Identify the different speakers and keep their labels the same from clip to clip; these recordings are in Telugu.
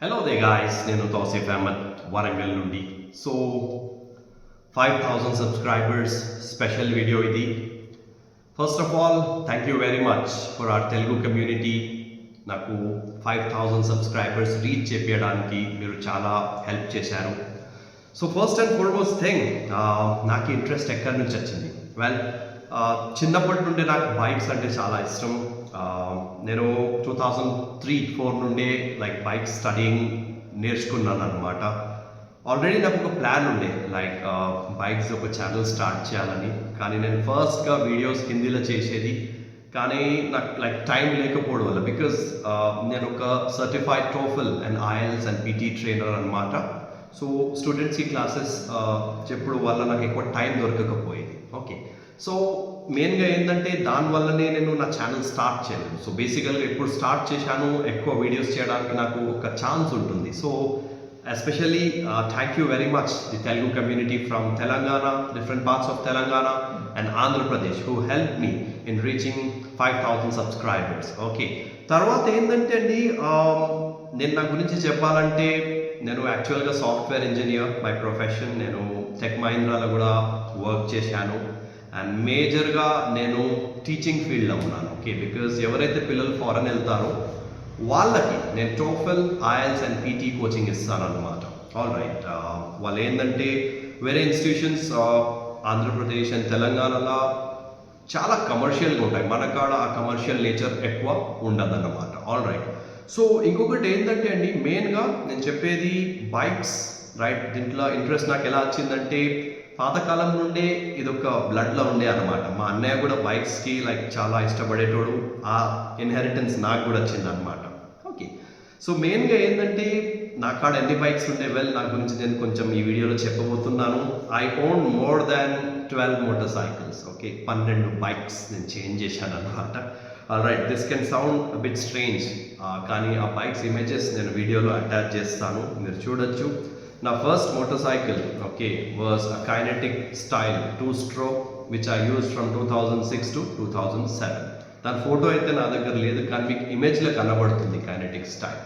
Speaker 1: Hello there guys, నేను తౌసిఫ్ అహ్మద్ వరంగల్ నుండి. సో 5000 సబ్స్క్రైబర్స్ స్పెషల్ వీడియో ఇది. First of all thank you very much for hour Telugu community. నాకు 5000 సబ్స్క్రైబర్స్ రీచ్ చేయడానికి మీరు చాలా హెల్ప్ చేశారు. So first and foremost thing, నాకు ఇంట్రెస్ట్ ఎక్కడి నుంచి వచ్చింది? వెల్, చిన్నప్పటి నుండి నాకు బైక్స్ అంటే చాలా ఇష్టం. నేను 2003-4 నుండే లైక్ బైక్ స్టడీయింగ్ నేర్చుకున్నాను అనమాట. ఆల్రెడీ నాకు ఒక ప్లాన్ ఉండే లైక్ బైక్స్ ఒక ఛానల్ స్టార్ట్ చేయాలని. కానీ నేను ఫస్ట్గా వీడియోస్ హిందీలో చేసేది, కానీ నాకు లైక్ టైం లేకపోవడం వల్ల, బికాజ్ నేను ఒక certified TOEFL and IELTS and PT trainer అనమాట. సో స్టూడెంట్స్కి క్లాసెస్ చెప్పడం వల్ల నాకు ఎక్కువ టైం దొరకకపోయేది. ఓకే, సో మెయిన్గా ఏంటంటే దానివల్లనే నేను నా ఛానల్ స్టార్ట్ చేయలేదు. సో బేసికల్గా ఎప్పుడు స్టార్ట్ చేశాను, ఎక్కువ వీడియోస్ చేయడానికి నాకు ఒక ఛాన్స్ ఉంటుంది. So especially thank you very much the Telugu community from Telangana, different parts of Telangana and Andhra Pradesh who help me in reaching 5000 subscribers. Okay, తర్వాత ఏంటంటే అండి, నేను నా గురించి చెప్పాలంటే నేను యాక్చువల్గా సాఫ్ట్వేర్ ఇంజనీర్ బై ప్రొఫెషన్. నేను టెక్ మహీంద్రాలో కూడా వర్క్ చేశాను అండ్ మేజర్గా నేను టీచింగ్ ఫీల్డ్లో ఉన్నాను. ఓకే, బికాజ్ ఎవరైతే పిల్లలు ఫారెన్ వెళ్తారో వాళ్ళకి నేను TOEFL, IELTS and PT coaching ఇస్తాను అనమాట. ఆల్ రైట్, వాళ్ళు ఏంటంటే వేరే ఇన్స్టిట్యూషన్స్ ఆంధ్రప్రదేశ్ అండ్ తెలంగాణలో చాలా కమర్షియల్గా ఉంటాయి, మన కాడ ఆ కమర్షియల్ నేచర్ ఎక్కువ ఉండదన్నమాట. ఆల్ రైట్, సో ఇంకొకటి ఏంటంటే అండి, మెయిన్గా నేను చెప్పేది బైక్స్. రైట్, దీంట్లో ఇంట్రెస్ట్ నాకు ఎలా వచ్చిందంటే పాతకాలం నుండే ఇదొక బ్లడ్లో ఉండే అనమాట. మా అన్నయ్య కూడా బైక్స్కి లైక్ చాలా ఇష్టపడేటోడు. ఆ ఇన్హెరిటెన్స్ నాకు కూడా వచ్చింది అనమాట. ఓకే, సో మెయిన్గా ఏంటంటే నా కాడ ఎన్ని బైక్స్ ఉంటే, వెల్, నా గురించి నేను కొంచెం ఈ వీడియోలో చెప్పబోతున్నాను. I own more than 12 motor cycles. Okay, 12 bikes నేను చేంజ్ చేశాను అనమాట. Right, this can sound bit strange, కానీ ఆ బైక్స్ ఇమేజెస్ నేను వీడియోలో అటాచ్ చేస్తాను, మీరు చూడొచ్చు. నా first motorcycle, okay, was a kinetic style 2-stroke which I used from 2006 to 2007. దాని ఫోటో అయితే నా దగ్గర లేదు, కానీ మీకు ఇమేజ్లో కనబడుతుంది కైనెటిక్ స్టైల్.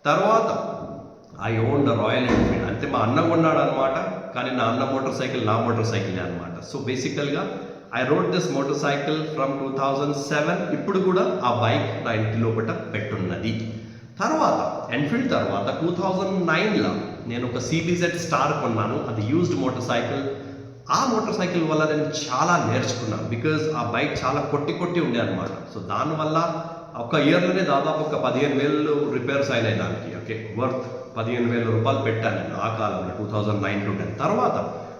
Speaker 1: తర్వాత I own the royal Enfield, అంటే మా అన్న కొన్నాడు అనమాట, కానీ నా అన్న మోటార్ సైకిల్ నా మోటార్ సైకిల్ అనమాట. సో బేసికల్గా I wrote this motor cycle from 2007. ఇప్పుడు కూడా ఆ బైక్ నా ఇంటి లోపల పెట్టున్నది. తర్వాత ఎన్ఫీల్డ్ తర్వాత 2009లో నేను ఒక CBZ స్టార్ కొన్నాను. అది యూజ్డ్ మోటార్ సైకిల్. ఆ మోటార్ సైకిల్ వల్ల నేను చాలా నేర్చుకున్నాను, బికాజ్ ఆ బైక్ చాలా కొట్టి ఉండే అనమాట. సో దానివల్ల ఒక ఇయర్లోనే దాదాపు ఒక 15,000 రిపేర్స్ అయినాయి దానికి. ఓకే, వర్త్ 15,000 రూపాయలు పెట్టాను నేను ఆ కాలంలో, 2009 to 10. తర్వాత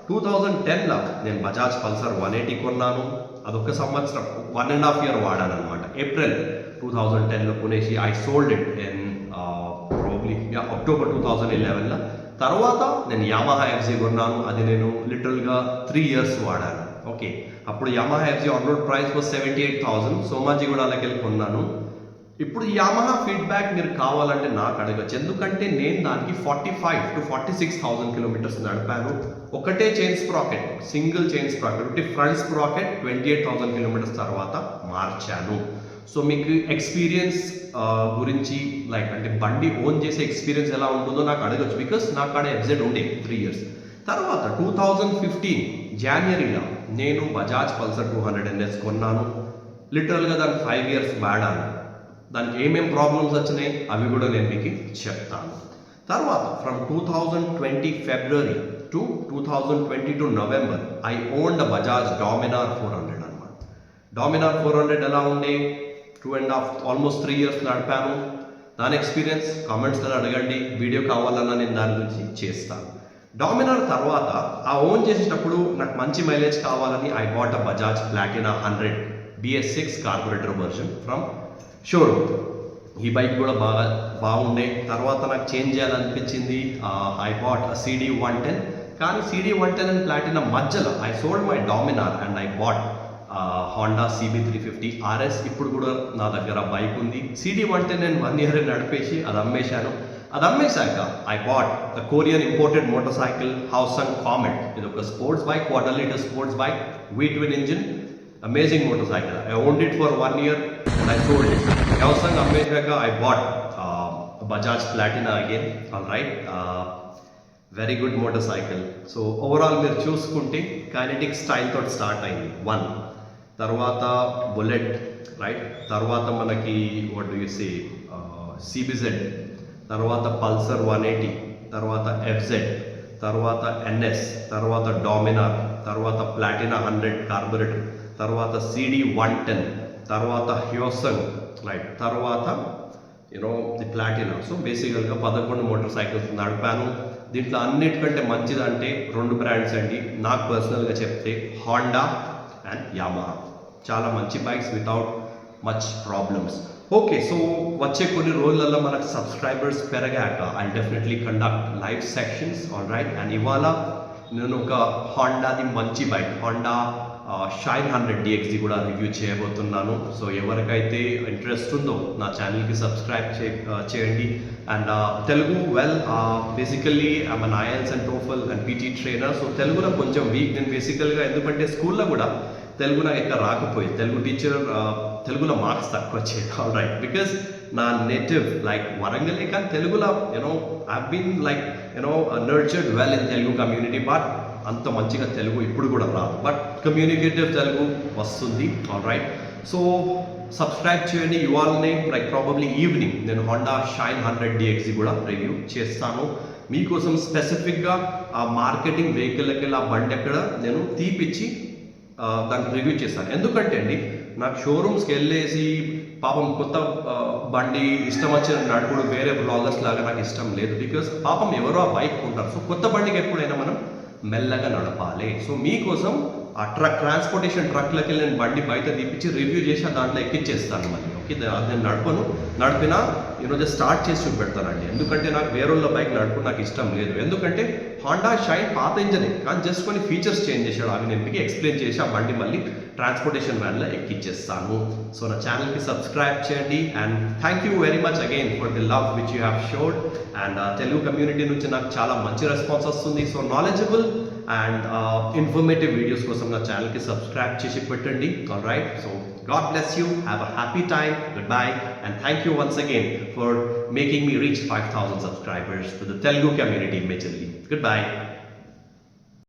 Speaker 1: 2010లో నేను బజాజ్ పల్సర్ 180 కొన్నాను. అదొక సంవత్సరం, 1.5 year వాడాను అనమాట. ఏప్రిల్ 2010లో కొనేసి I sold it in probably October 2011లో. తర్వాత నేను యామహా FZ కొన్నాను. అది నేను లిటరల్గా 3 years వాడాను. ఓకే, అప్పుడు యామహా FZ on road price was 78,000. సోమాజిగూడలోకి వెళ్ళి కొన్నాను. ఇప్పుడు యామహా ఫీడ్బ్యాక్ మీరు కావాలంటే నాకు అడగచ్చు, ఎందుకంటే నేను దానికి 45,000 to 46,000 కిలోమీటర్స్ నడిపాను. ఒకటే chain sprocket, single chain sprocket, ఒకటి ఫ్రంట్ స్ప్రాకెట్ 28,000 కిలోమీటర్స్ తర్వాత మార్చాను. సో మీకు ఎక్స్పీరియన్స్ గురించి లైక్ అంటే బండి ఓన్ చేసే ఎక్స్పీరియన్స్ ఎలా ఉంటుందో నాకు అడగచ్చు, బికాస్ నా కాడ FZ ఉండే 3 years. తర్వాత 2015 జనవరిలో నేను బజాజ్ పల్సర్ 200 NS కొన్నాను. లిటరల్గా దానికి 5 years వాడాను. దానికి ఏమేం ప్రాబ్లమ్స్ వచ్చినాయి అవి కూడా నేను మీకు చెప్తాను. తర్వాత from 2020 February to 2022 November I owned Bajaj Dominar 400 అనమాట. డామినార్ 400 ఎలా ఉండే, 2.5 ఆల్మోస్ట్ 3 years నడిపాను. దాని ఎక్స్పీరియన్స్ కామెంట్స్లో అడగండి, వీడియో కావాలన్నా నేను దాని గురించి చేస్తాను. డామినార్ తర్వాత ఆ ఓన్ చేసేటప్పుడు నాకు మంచి మైలేజ్ కావాలని I bought a Bajaj Platina 100 BS6 carburettor version from showroom. ఈ బైక్ కూడా బాగుండే. తర్వాత నాకు చేంజ్ చేయాలనిపించింది. ఐ బాట్ CD 110, కానీ CD 110 అండ్ ప్లాటినా మధ్యలో I sold my Dominar and I bought Honda CB 350 RS. ఇప్పుడు కూడా నా దగ్గర బైక్ ఉంది. CD 110 నేను 1 year నడిపేసి అది అమ్మేశాను. అది అమ్మేశాక I bought the Korean imported motorcycle Hyosung Comet. ఇది ఒక sports bike, 1.5 liter sports bike, V twin engine. amazing motorcycle. I owned it for 1 year and I sold it. Yavasang Ameshwaka, I bought a Bajaj Platina again. All right. Very good motor cycle. So overall మీరు చూసుకుంటే కైనెటిక్ స్టైల్ తోటి స్టార్ట్ అయింది 1, తర్వాత బుల్లెట్, రైట్, తర్వాత మనకి what do you say CBZ, తర్వాత పల్సర్ 180, తర్వాత ఎఫ్జెడ్, తర్వాత ఎన్ఎస్, తర్వాత డామినార్, తర్వాత ప్లాటినా 100 కార్బొరేటర్, తర్వాత సిడి 110, తర్వాత హ్యోసంగ్, రైట్, తర్వాత ది ప్లాటినా. సో బేసికల్గా 11 మోటార్ సైకిల్స్ నడిపాను. దీంట్లో అన్నిటికంటే మంచిదంటే 2 బ్రాండ్స్ అండి. నాకు పర్సనల్గా చెప్తే హాండా అండ్ యామహా. చాలా మంచి bikes without much problems. Okay, so వచ్చే కొన్ని రోజులలో మనకు సబ్స్క్రైబర్స్ పెరగాక I definitely conduct live sections. All right. And ఇవాళ నేను ఒక హాండాది మంచి బైక్, హోండా షైన్ 100 DXD కూడా రివ్యూ చేయబోతున్నాను. సో ఎవరికైతే ఇంట్రెస్ట్ ఉందో నా ఛానల్కి సబ్స్క్రైబ్ చేయండి. And Telugu basically I'm an IELTS and TOEFL and PT trainer. So తెలుగులో కొంచెం వీక్ నేను బేసికల్గా, ఎందుకంటే స్కూల్లో కూడా తెలుగు నాకు ఎక్కడ రాకపోయింది. తెలుగు టీచర్ తెలుగులో మార్క్స్ తక్కువ వచ్చేది. ఆల్ రైట్, బికాస్ నా నేటివ్ లైక్ వరంగలే, కానీ తెలుగులో I been like nurtured well in Telugu community. But అంత మంచిగా తెలుగు ఇప్పుడు కూడా రాదు, బట్ కమ్యూనికేటివ్ తెలుగు వస్తుంది. All right. సో సబ్స్క్రైబ్ చేయండి. ఇవాళనే లైక్ ప్రాబబ్లీ ఈవినింగ్ నేను హోండా షైన్ 100 DXD కూడా రివ్యూ చేస్తాను మీకోసం. స్పెసిఫిక్గా ఆ మార్కెటింగ్ వెహికల్కి ఆ బండి ఎక్కడ నేను తీపిచ్చి దానికి రివ్యూ చేస్తాను. ఎందుకంటే అండి నాకు షోరూమ్స్కి వెళ్ళేసి పాపం కొత్త బండి ఇష్టం వచ్చిన నడుపుడు వేరే బ్లాగర్స్ లాగా నాకు ఇష్టం లేదు. బికాస్ పాపం ఎవరో ఆ బైక్ ఉంటారు. సో కొత్త బండికి ఎప్పుడైనా మనం మెల్లగా నడపాలి. సో మీకోసం ఆ ట్రాన్స్పోర్టేషన్ ట్రక్లకి నేను బండి బయట తీపిచ్చి రివ్యూ చేసి దాంట్లో ఎక్కిచ్చేస్తాను మళ్ళీ. ఓకే, నేను నడిపినా ఈరోజు స్టార్ట్ చేసి చూపెడతానండి. ఎందుకంటే నాకు వేరే బైక్ నడుపు నాకు ఇష్టం లేదు. ఎందుకంటే హోండా షైన్ పాత ఇంజనే, కానీ జస్ట్ కొన్ని ఫీచర్స్ చేంజ్ చేశాడు. అవి నేను మీకు ఎక్స్ప్లెయిన్ చేసి ఆ బండి మళ్ళీ ట్రాన్స్పోర్టేషన్ వ్యాన్లో ఎక్కిచ్చేస్తాను. సో నా ఛానల్కి సబ్స్క్రైబ్ చేయండి. And thank you very much again for the love which you have showed. And Telugu community నుంచి నాకు చాలా మంచి రెస్పాన్స్ వస్తుంది. So knowledgeable and informative videos కోసం నా ఛానల్కి సబ్స్క్రైబ్ చేసి పెట్టండి. All right. So God bless you. Have a happy time. Goodbye. And thank you once again for making me reach 5,000 subscribers to the Telugu community majorly. Goodbye.